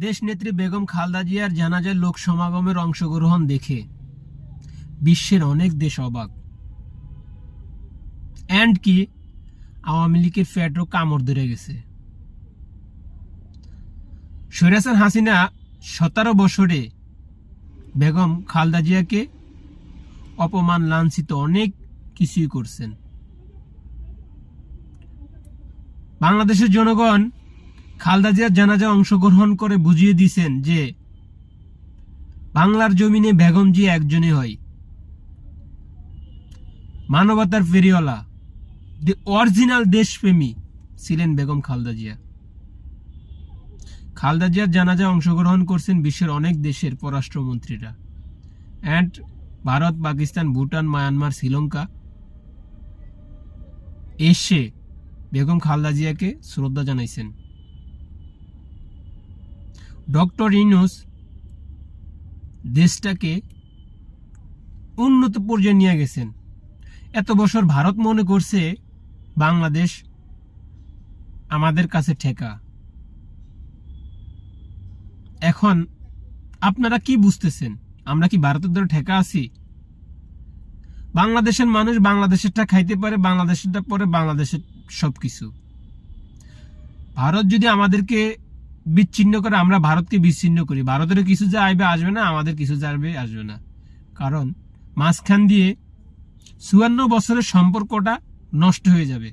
দেশনেত্রী বেগম খালেদা জিয়ার জানাজায় লোক সমাগমের অংশগ্রহণ দেখে বিশ্বের অনেক দেশ অবাক। এন্ড কি আওয়ামী লীগের ফ্যাটও কামড় ধরে গেছে। স্বৈরাচার হাসিনা 17 বছরে বেগম খালেদা জিয়াকে অপমান লাঞ্ছিত অনেক কিছুই করছেন। বাংলাদেশের জনগণ খালেদা জিয়ার জানাজায় অংশগ্রহণ করে বুঝিয়ে দিয়েছেন যে বাংলার জমিনে বেগম জি একজনই হয়, মানবতার ফেরিওয়ালা, দি অরিজিনাল দেশপ্রেমী ছিলেন বেগম খালেদা জিয়া। খালেদা জিয়ার জানাজায় অংশগ্রহণ করছেন বিশ্বের অনেক দেশের পররাষ্ট্রমন্ত্রীরা অ্যান্ড ভারত, পাকিস্তান, ভুটান, মায়ানমার, শ্রীলঙ্কা এসে বেগম খালেদা জিয়াকে শ্রদ্ধা জানাইছেন। ডক্টর ইউনূস দেশটাকে উন্নত পর্যায়ে নিয়ে গেছেন। এত বছর ভারত মনে করছে বাংলাদেশ আমাদের কাছে ঠেকা। এখন আপনারা কি বুঝতেছেন? আমরা কি ভারতের দ্বারা ঠেকা আছি? বাংলাদেশের মানুষ বাংলাদেশেরটা খাইতে পারে, বাংলাদেশেরটা পরে বাংলাদেশের সবকিছু। ভারত যদি আমাদেরকে বিচ্ছিন্ন করে, আমরা ভারতকে বিচ্ছিন্ন করি, ভারতের কিছু যা আইবে আসবে না, আমাদের কিছু যাবে আসবে না। কারণ মাঝখান দিয়ে 54 বছরের সম্পর্কটা নষ্ট হয়ে যাবে।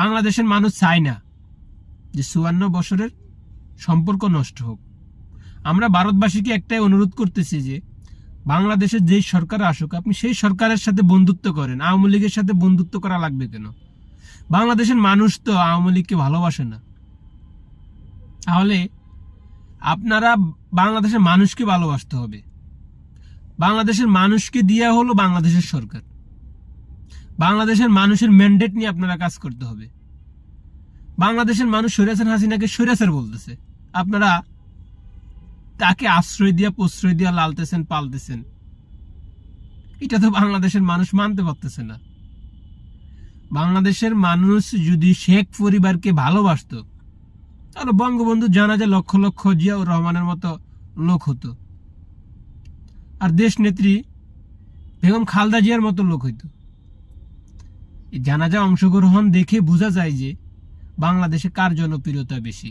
বাংলাদেশের মানুষ চায় না যে 54 বছরের সম্পর্ক নষ্ট হোক। আমরা ভারতবাসীকে একটাই অনুরোধ করতেছি যে বাংলাদেশের যেই সরকার আসুক, আপনি সেই সরকারের সাথে বন্ধুত্ব করেন। আওয়ামী লীগের সাথে বন্ধুত্ব করা লাগবে কেন? বাংলাদেশের মানুষ তো আওয়ামী লীগকে ভালোবাসে না। তাহলে আপনারা বাংলাদেশের মানুষকে ভালোবাসতে হবে। বাংলাদেশের মানুষকে দেয়া হলো বাংলাদেশের সরকার। বাংলাদেশের মানুষের ম্যান্ডেট নিয়ে আপনারা কাজ করতে হবে। বাংলাদেশের মানুষ স্বৈরাচার হাসিনাকে স্বৈরাচার বলতেছে, আপনারা তাকে আশ্রয় দিয়া প্রশ্রয় দিয়া লালতেছেন, পালতেছেন। এটা তো বাংলাদেশের মানুষ মানতে পারতেছে না। বাংলাদেশের মানুষ যদি শেখ পরিবারকে ভালোবাসতো তাহলে বঙ্গবন্ধু জানাজা লক্ষ লক্ষ জিয়াউর রহমানের মতো লোক হতো, আর দেশ নেত্রী বেগম খালেদা জিয়ার মতো লোক হইতো। এই জানাজা অংশগ্রহণ দেখে বোঝা যায় যে বাংলাদেশে কার জনপ্রিয়তা বেশি।